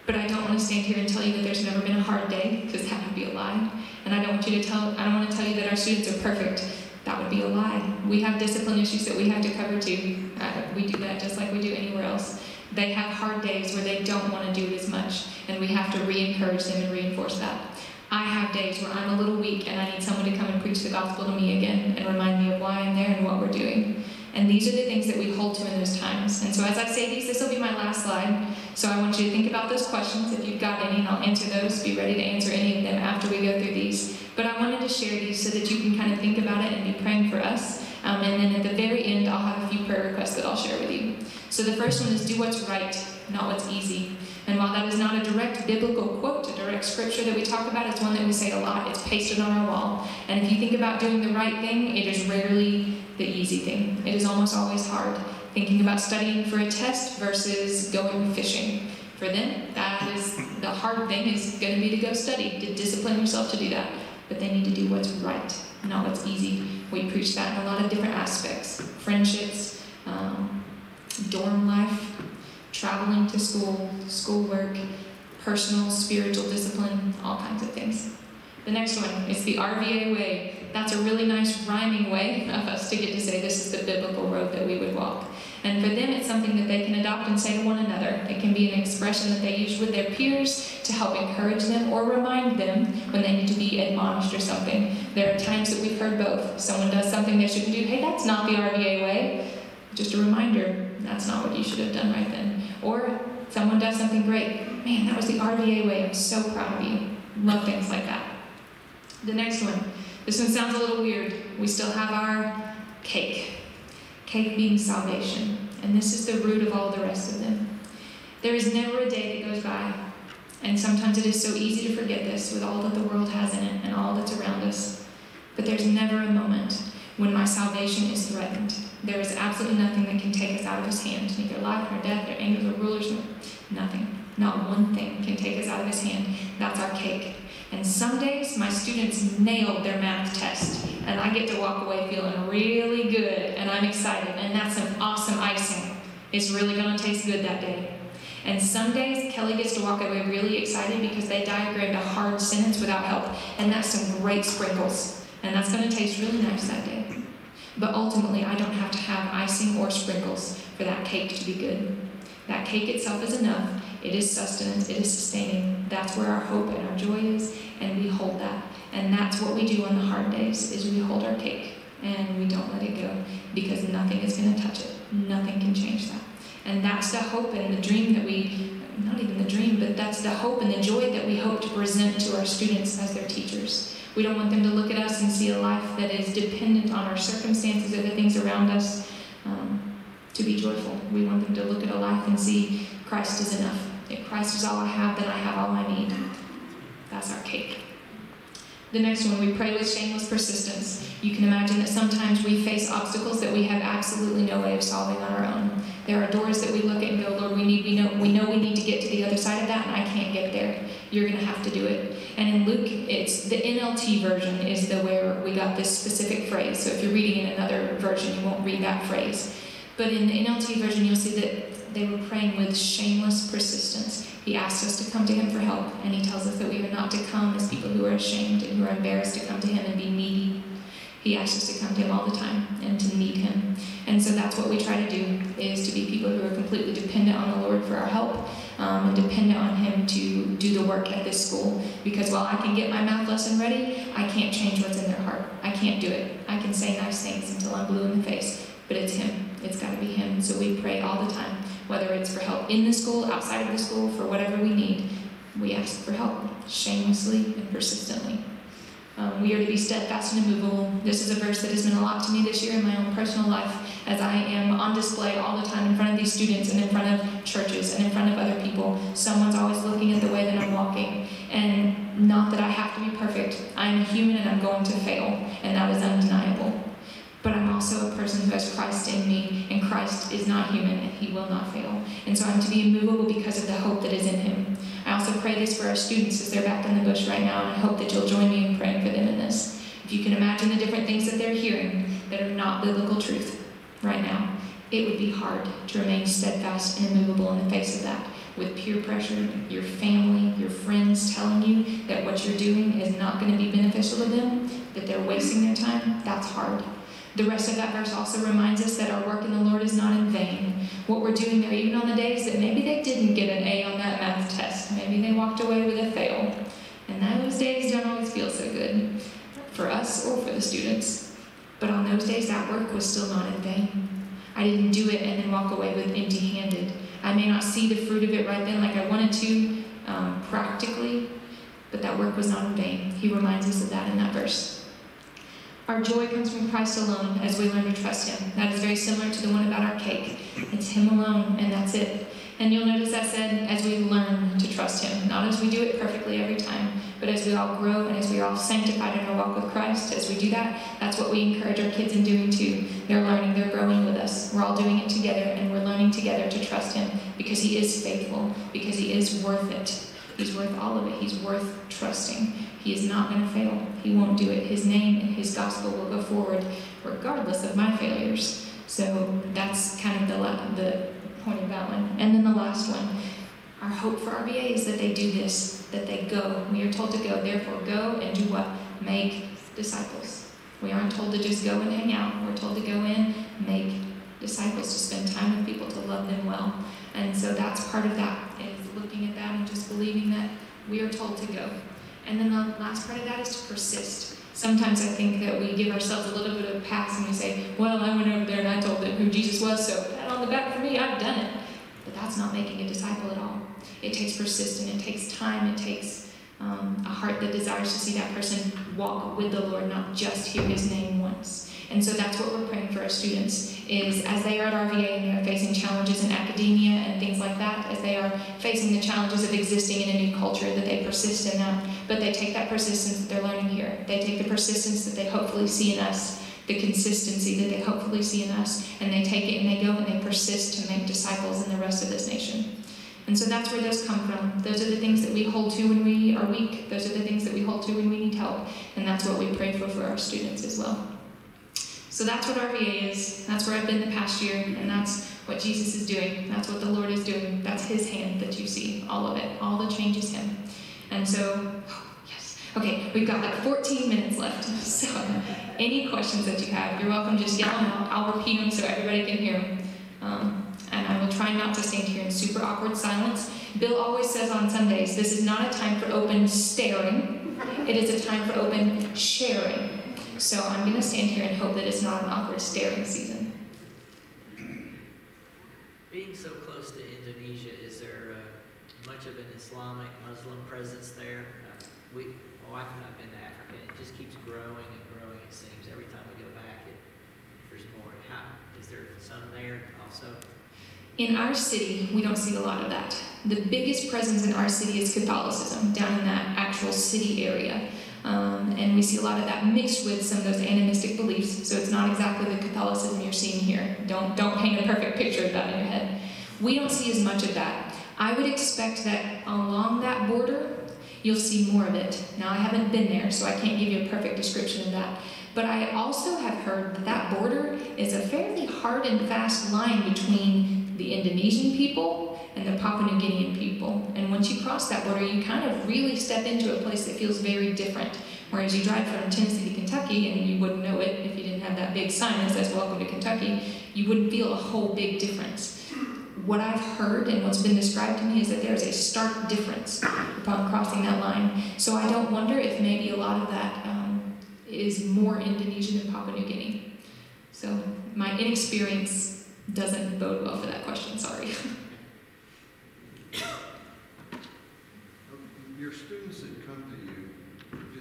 But I don't want to stand here and tell you that there's never been a hard day, because that would be a lie. And I don't want to tell you that our students are perfect. That would be a lie. We have discipline issues that we have to cover too. We do that just like we do anywhere else. They have hard days where they don't want to do it as much, and we have to re-encourage them and reinforce that. I have days where I'm a little weak and I need someone to come and preach the gospel to me again and remind me of why I'm there and what we're doing. And these are the things that we hold to in those times. And so as I say these, this will be my last slide. So I want you to think about those questions if you've got any, and I'll answer those. Be ready to answer any of them after we go through these. But I wanted to share these so that you can kind of think about it and be praying for us. And then at the very end, I'll have a few prayer requests that I'll share with you. So the first one is do what's right, not what's easy. And while that is not a direct biblical quote, a direct scripture that we talk about, it's one that we say a lot. It's pasted on our wall. And if you think about doing the right thing, it is rarely the easy thing. It is almost always hard. Thinking about studying for a test versus going fishing. For them, that is the hard thing is going to be to go study, to discipline yourself to do that. But they need to do what's right, not what's easy. We preach that in a lot of different aspects. Friendships, dorm life, traveling to school, schoolwork, personal, spiritual discipline, all kinds of things. The next one is the RVA way. That's a really nice rhyming way of us to get to say this is the biblical road that we would walk. And for them, it's something that they can adopt and say to one another. It can be an expression that they use with their peers to help encourage them or remind them when they need to be admonished or something. There are times that we've heard both. Someone does something they shouldn't do. Hey, that's not the RVA way. Just a reminder, that's not what you should have done right then. Or someone does something great. Man, that was the RVA way. I'm so proud of you. Love things like that. The next one. This one sounds a little weird. We still have our cake. Cake being salvation. And this is the root of all the rest of them. There is never a day that goes by, and sometimes it is so easy to forget this with all that the world has in it and all that's around us. But there's never a moment when my salvation is threatened. There is absolutely nothing that can take us out of his hand, neither life nor death, nor angels or rulers, nothing. Not one thing can take us out of his hand. That's our cake. And some days, my students nailed their math test, and I get to walk away feeling really good, and I'm excited, and that's some awesome icing. It's really going to taste good that day. And some days, Kelly gets to walk away really excited because they diagrammed a hard sentence without help, and that's some great sprinkles, and that's going to taste really nice that day. But ultimately, I don't have to have icing or sprinkles for that cake to be good. That cake itself is enough. It is sustenance, it is sustaining. That's where our hope and our joy is, and we hold that. And that's what we do on the hard days, is we hold our cake, and we don't let it go, because nothing is going to touch it. Nothing can change that. And that's the hope and the dream that not even the dream, but that's the hope and the joy that we hope to present to our students as their teachers. We don't want them to look at us and see a life that is dependent on our circumstances or the things around us to be joyful. We want them to look at a life and see Christ is enough. If Christ is all I have, then I have all I need. That's our cake. The next one, we pray with shameless persistence. You can imagine that sometimes we face obstacles that we have absolutely no way of solving on our own. There are doors that we look at and go, Lord, we know we need to get to the other side of that, and I can't get there. You're going to have to do it. And in Luke, it's the NLT version is where we got this specific phrase. So if you're reading in another version, you won't read that phrase. But in the NLT version, you'll see that they were praying with shameless persistence. He asked us to come to him for help, and he tells us that we are not to come as people who are ashamed and who are embarrassed to come to him and be needy. He asks us to come to him all the time and to need him. And so that's what we try to do, is to be people who are completely dependent on the Lord for our help, and dependent on him to do the work at this school. Because while I can get my math lesson ready, I can't change what's in their heart. I can't do it. I can say nice things until I'm blue in the face, but it's him. It's got to be him. So we pray all the time, whether it's for help in the school, outside of the school, for whatever we need. We ask for help, shamelessly and persistently. We are to be steadfast and immovable. This is a verse that has meant a lot to me this year in my own personal life, as I am on display all the time in front of these students and in front of churches and in front of other people. Someone's always looking at the way that I'm walking. And not that I have to be perfect. I'm human and I'm going to fail, and that is undeniable. But I'm also a person who has Christ in me, and Christ is not human, and he will not fail. And so I'm to be immovable because of the hope that is in him. I also pray this for our students as they're back in the bush right now, and I hope that you'll join me in praying for them in this. If you can imagine the different things that they're hearing that are not biblical truth right now, it would be hard to remain steadfast and immovable in the face of that. With peer pressure, your family, your friends telling you that what you're doing is not going to be beneficial to them, that they're wasting their time, that's hard. The rest of that verse also reminds us that our work in the Lord is not in vain. What we're doing there, even on the days that maybe they didn't get an A on that math test, maybe they walked away with a fail, and those days don't always feel so good for us or for the students. But on those days, that work was still not in vain. I didn't do it and then walk away with empty-handed. I may not see the fruit of it right then like I wanted to practically, but that work was not in vain. He reminds us of that in that verse. Our joy comes from Christ alone as we learn to trust him. That is very similar to the one about our cake. It's him alone, and that's it. And you'll notice that said, as we learn to trust him. Not as we do it perfectly every time, but as we all grow and as we are all sanctified in our walk with Christ. As we do that, that's what we encourage our kids in doing too. They're learning, they're growing with us. We're all doing it together, and we're learning together to trust him because he is faithful, because he is worth it. He's worth all of it. He's worth trusting. He is not going to fail. He won't do it. His name and his gospel will go forward regardless of my failures. So that's kind of the point of that one. And then the last one. Our hope for RBA is that they do this, that they go. We are told to go. Therefore, go and do what? Make disciples. We aren't told to just go and hang out. We're told to go in, make disciples, to spend time with people, to love them well. And so that's part of that, is looking at that and just believing that we are told to go. And then the last part of that is to persist. Sometimes I think that we give ourselves a little bit of a pass and we say, well, I went over there and I told them who Jesus was, so pat on the back for me, I've done it. But that's not making a disciple at all. It takes persistence, it takes time, it takes a heart that desires to see that person walk with the Lord, not just hear his name once. And so that's what we're praying for our students, is as they are at RVA and they are facing challenges in academia and things like that, as they are facing the challenges of existing in a new culture, that they persist in that. But they take that persistence that they're learning here. They take the persistence that they hopefully see in us the consistency that they hopefully see in us, and they take it and they go and they persist to make disciples in the rest of this nation. And so that's where those come from. Those are the things that we hold to when we are weak. Those are the things that we hold to when we need help. And that's what we pray for our students as well. So that's what RVA is. That's where I've been the past year, and that's what Jesus is doing. That's what the Lord is doing. That's his hand that you see, all of it. All the change is him. And so, yes. Okay, we've got like 14 minutes left. So any questions that you have, you're welcome. Just yell them out. I'll repeat them so everybody can hear them. And I will try not to stand here in super awkward silence. Bill always says on Sundays, this is not a time for open staring. It is a time for open sharing. So I'm going to stand here and hope that it's not an awkward staring season. Being so close to Indonesia, is there much of an Islamic Muslim presence there? My wife and I have been to Africa, and it just keeps growing and growing, it seems. Every time we go back, there's more. Is there some there also? In our city, we don't see a lot of that. The biggest presence in our city is Catholicism, down in that actual city area. And we see a lot of that mixed with some of those animistic beliefs, so it's not exactly the Catholicism you're seeing here. Don't paint a perfect picture of that in your head. We don't see as much of that. I would expect that along that border, you'll see more of it. Now, I haven't been there, so I can't give you a perfect description of that. But I also have heard that that border is a fairly hard and fast line between the Indonesian people and the Papua New Guinean people. And once you cross that border, you kind of really step into a place that feels very different. Whereas you drive from Tennessee to Kentucky, and you wouldn't know it if you didn't have that big sign that says, "Welcome to Kentucky," you wouldn't feel a whole big difference. What I've heard and what's been described to me is that there's a stark difference upon crossing that line. So I don't wonder if maybe a lot of that is more Indonesian than Papua New Guinea. So my inexperience doesn't bode well for that question, sorry. Your students that come to you, do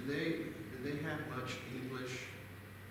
they have much English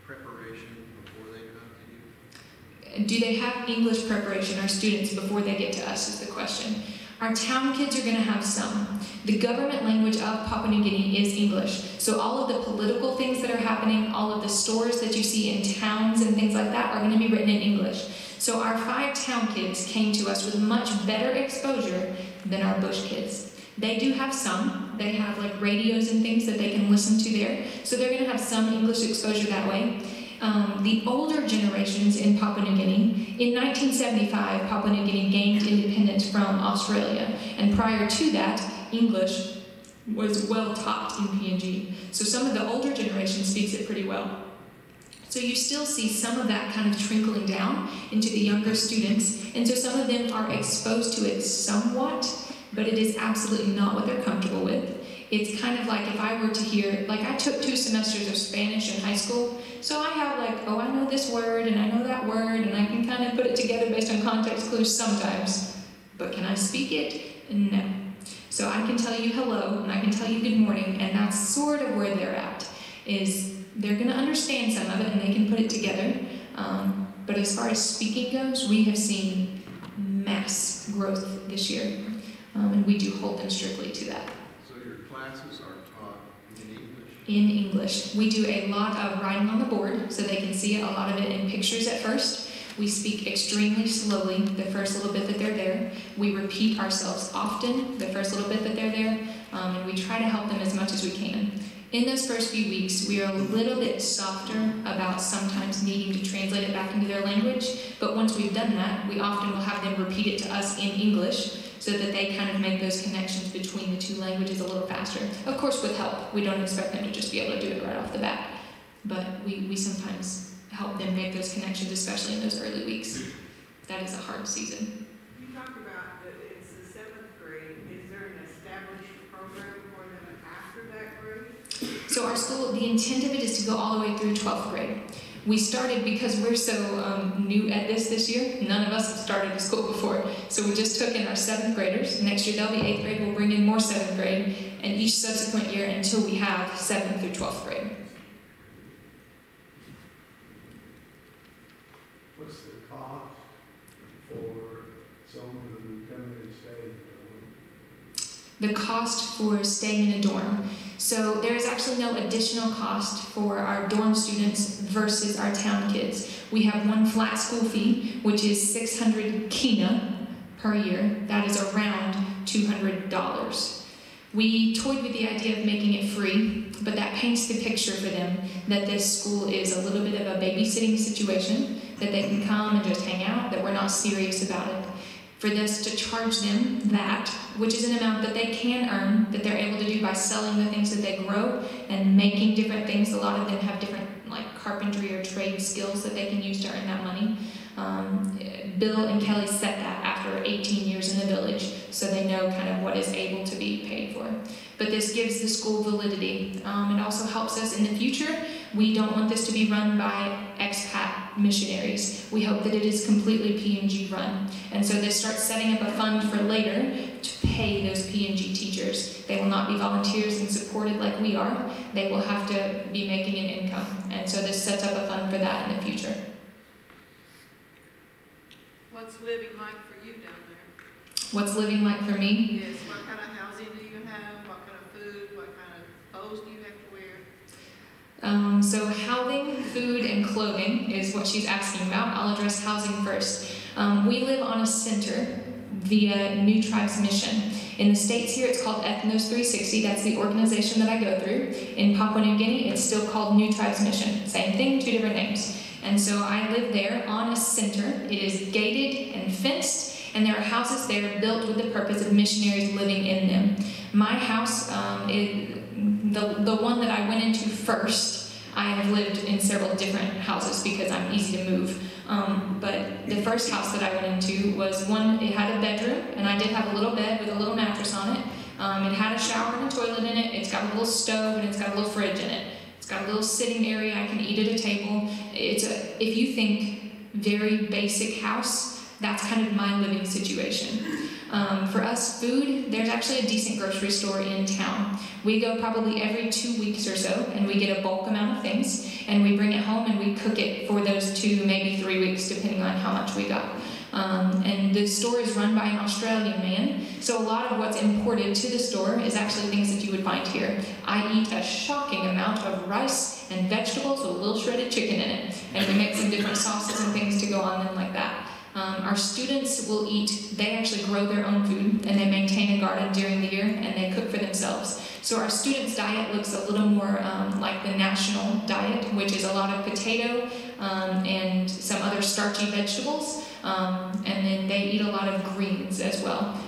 preparation before they come to you? Do they have English preparation, our students, before they get to us is the question. Our town kids are going to have some. The government language of Papua New Guinea is English. So all of the political things that are happening, all of the stores that you see in towns and things like that are going to be written in English. So our 5 town kids came to us with much better exposure than our bush kids. They do have some. They have like radios and things that they can listen to there. So they're going to have some English exposure that way. The older generations in Papua New Guinea, in 1975, Papua New Guinea gained independence from Australia. And prior to that, English was well taught in PNG. So some of the older generation speaks it pretty well. So you still see some of that kind of trickling down into the younger students. And so some of them are exposed to it somewhat, but it is absolutely not what they're comfortable with. It's kind of like if I were to hear, like I took 2 semesters of Spanish in high school, so I have like, oh, I know this word and I know that word and I can kind of put it together based on context clues sometimes, but can I speak it? No. So I can tell you hello and I can tell you good morning, and that's sort of where they're at, is they're going to understand some of it and they can put it together, but as far as speaking goes, we have seen mass growth this year, and we do hold them strictly to that. Classes are taught in English? In English. We do a lot of writing on the board so they can see it, a lot of it in pictures at first. We speak extremely slowly the first little bit that they're there. We repeat ourselves often the first little bit that they're there, and we try to help them as much as we can. In those first few weeks, we are a little bit softer about sometimes needing to translate it back into their language, but once we've done that, we often will have them repeat it to us in English, so that they kind of make those connections between the 2 languages a little faster. Of course, with help. We don't expect them to just be able to do it right off the bat. But we sometimes help them make those connections, especially in those early weeks. That is a hard season. You talk about that it's the 7th grade. Is there an established program for them after that grade? So our school, the intent of it is to go all the way through 12th grade. We started because we're so new at this year. None of us have started a school before. So we just took in our 7th graders. Next year they'll be 8th grade. We'll bring in more 7th grade. And each subsequent year until we have 7th through 12th grade. What's the cost for someone who come in and stay? the cost for staying in a dorm. So there is actually no additional cost for our dorm students versus our town kids. We have one flat school fee, which is 600 kina per year. That is around $200. We toyed with the idea of making it free, but that paints the picture for them that this school is a little bit of a babysitting situation, that they can come and just hang out, that we're not serious about it. For this to charge them that, which is an amount that they can earn, that they're able to do by selling the things that they grow and making different things. A lot of them have different like carpentry or trade skills that they can use to earn that money. Bill and Kelly set that after 18 years in the village, so they know kind of what is able to be paid for. But this gives the school validity. It also helps us in the future. We don't want this to be run by expat missionaries. We hope that it is completely P&G run. And so this starts setting up a fund for later to pay those P&G teachers. They will not be volunteers and supported like we are. They will have to be making an income. And so this sets up a fund for that in the future. What's living like for you down there? What's living like for me? Yes, what kind of housing do you have? What kind of food? What kind of clothes do you have to wear? So housing, food, and clothing is what she's asking about. I'll address housing first. We live on a center via New Tribes Mission. In the States here, it's called Ethnos 360. That's the organization that I go through. In Papua New Guinea, it's still called New Tribes Mission. Same thing, two different names. And so I live there on a center. It is gated and fenced, and there are houses there built with the purpose of missionaries living in them. My house, the one that I went into first, I have lived in several different houses because I'm easy to move. But the first house that I went into was one, it had a bedroom, and I did have a little bed with a little mattress on it. It had a shower and a toilet in it. It's got a little stove, and it's got a little fridge in it. It's got a little sitting area. I can eat at a table. If you think very basic house, that's kind of my living situation. For us, food, there's actually a decent grocery store in town. We go probably every 2 weeks or so, and we get a bulk amount of things, and we bring it home and we cook it for those 2, maybe 3 weeks, depending on how much we got. And the store is run by an Australian man, so a lot of what's imported to the store is actually things that you would find here. I eat a shocking amount of rice and vegetables with a little shredded chicken in it, and we make some different sauces and things to go on them like that. Our students will eat, they actually grow their own food, and they maintain a garden during the year, and they cook for themselves. So our students' diet looks a little more like the national diet, which is a lot of potato and some other starchy vegetables. And then they eat a lot of greens as well,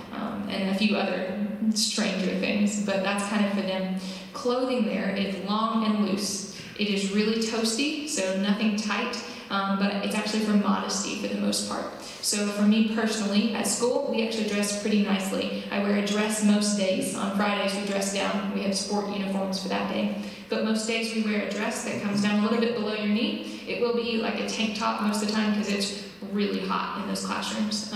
and a few other stranger things, but that's kind of for them. Clothing there is long and loose. It is really toasty, so nothing tight, but it's actually for modesty for the most part. So for me personally, at school, we actually dress pretty nicely. I wear a dress most days. On Fridays, we dress down. We have sport uniforms for that day. But most days we wear a dress that comes down a little bit below your knee. It will be like a tank top most of the time because it's really hot in those classrooms.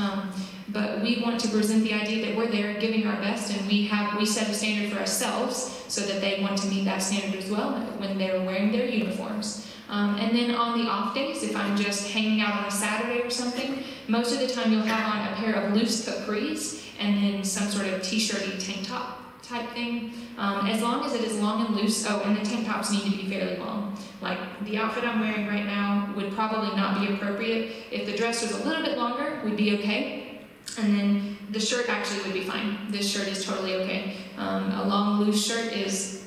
But we want to present the idea that we're there giving our best, and we set a standard for ourselves so that they want to meet that standard as well when they're wearing their uniforms. And then on the off days, if I'm just hanging out on a Saturday or something, most of the time you'll have on a pair of loose capris and then some sort of t-shirty tank top type thing. As long as it is long and loose, and the tank tops need to be fairly long. Like the outfit I'm wearing right now would probably not be appropriate. If the dress was a little bit longer, we'd be okay. And then the shirt actually would be fine. This shirt is totally okay. A long loose shirt is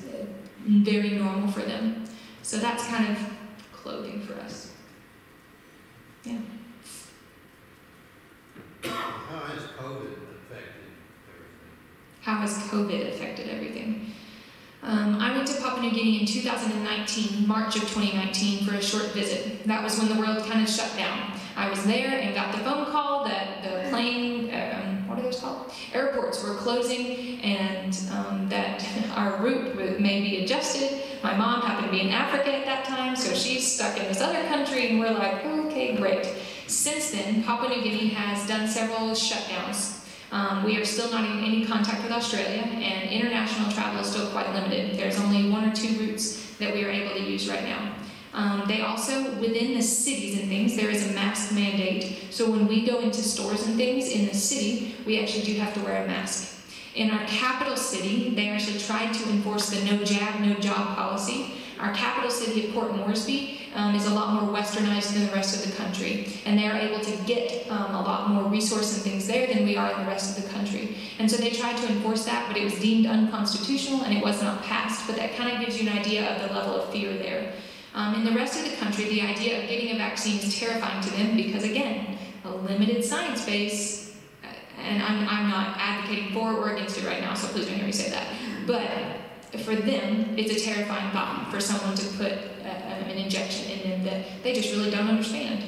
very normal for them. So that's kind of clothing for us. Yeah. How has COVID affected everything? How has COVID affected everything? I went to Papua New Guinea in 2019, March of 2019, for a short visit. That was when the world kind of shut down. I was there and got the phone call that the plane, what are those called? Airports were closing, and that our route may be adjusted. My mom happened to be in Africa at that time, so she's stuck in this other country, and we're like, okay, great. Since then, Papua New Guinea has done several shutdowns. We are still not in any contact with Australia, and international travel is still quite limited. There's only 1 or 2 routes that we are able to use right now. They also, within the cities and things, there is a mask mandate. So when we go into stores and things in the city, we actually do have to wear a mask. In our capital city, they actually tried to enforce the no jab, no job policy. Our capital city of Port Moresby is a lot more westernized than the rest of the country, and they are able to get a lot more resource and things there than we are in the rest of the country. And so they tried to enforce that, but it was deemed unconstitutional and it was not passed. But that kind of gives you an idea of the level of fear there. In the rest of the country, the idea of getting a vaccine is terrifying to them because, again, a limited science base, and I'm not advocating for or against it right now, so please don't hear me say that. But for them, it's a terrifying thought for someone to put an injection in them that they just really don't understand.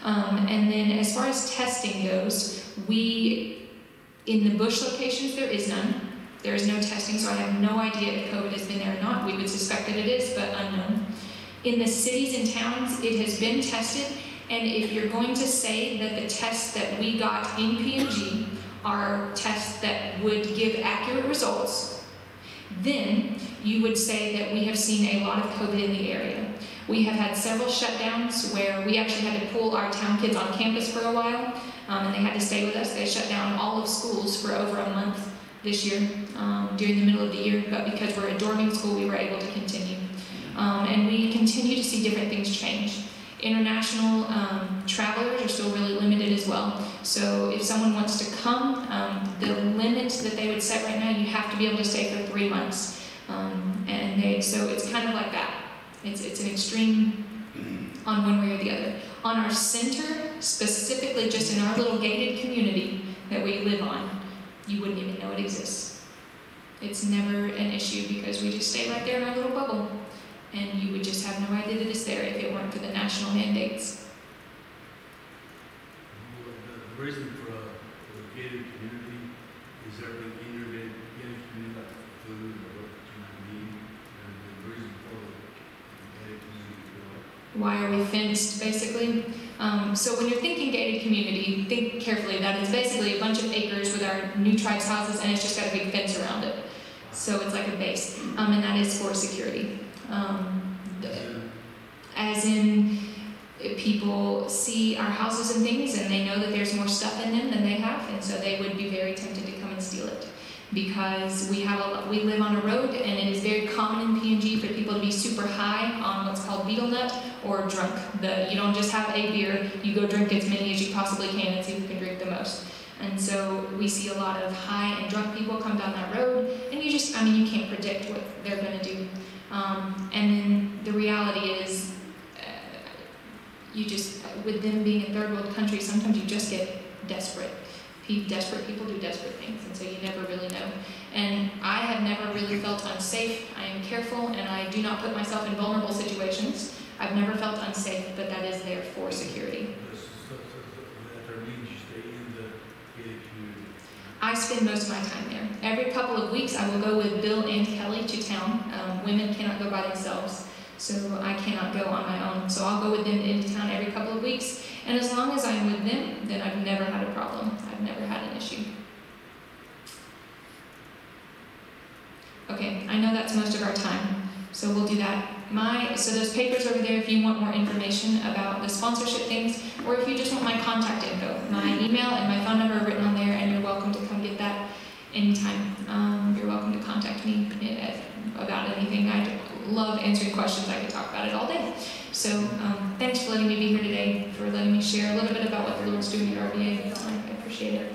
And then as far as testing goes, in the bush locations, there is none. There is no testing, so I have no idea if COVID has been there or not. We would suspect that it is, but unknown. In the cities and towns, it has been tested, and if you're going to say that the tests that we got in PNG are tests that would give accurate results, then you would say that we have seen a lot of COVID in the area. We have had several shutdowns where we actually had to pull our town kids on campus for a while, and they had to stay with us. They shut down all of schools for over a month this year, during the middle of the year, but because we're a dorming school, we were able to continue. And we continue to see different things change. International travelers are still really limited as well. So if someone wants to come, the limit that they would set right now, you have to be able to stay for 3 months. So it's kind of like that. It's an extreme on one way or the other. On our center, specifically just in our little gated community that we live on, you wouldn't even know it exists. It's never an issue because we just stay right there in our little bubble. And you would just have no idea that it's there if it weren't for the national mandates. The reason for a gated community is everything in your gated community, like food or what you need, and the reason for the gated community. Why are we fenced, basically? So when you're thinking gated community, think carefully. That is basically a bunch of acres with our new tribes houses, and it's just got a big fence around it. So it's like a base, and that is for security. As in, people see our houses and things and they know that there's more stuff in them than they have, and so they would be very tempted to come and steal it. Because we live on a road, and it is very common in PNG for people to be super high on what's called betel nut or drunk. You don't just have a beer, you go drink as many as you possibly can and see who can drink the most. And so we see a lot of high and drunk people come down that road, and you can't predict what they're going to do. And then the reality is, with them being a third world country, sometimes you just get desperate. Desperate people do desperate things, and so you never really know. And I have never really felt unsafe. I am careful, and I do not put myself in vulnerable situations. I've never felt unsafe, but that is there for security. I spend most of my time there. Every couple of weeks, I will go with Bill and Kelly to town. Women cannot go by themselves, so I cannot go on my own. So I'll go with them into town every couple of weeks, and as long as I'm with them, then I've never had a problem. I've never had an issue. Okay, I know that's most of our time, so we'll do that. So those papers over there, if you want more information about the sponsorship things, or if you just want my contact info, my email and my phone number are written on there, and you're welcome to come get that anytime. You're welcome to contact me about anything. I love answering questions. I could talk about it all day. So thanks for letting me be here today, for letting me share a little bit about what the Lord's doing at RBA. I appreciate it.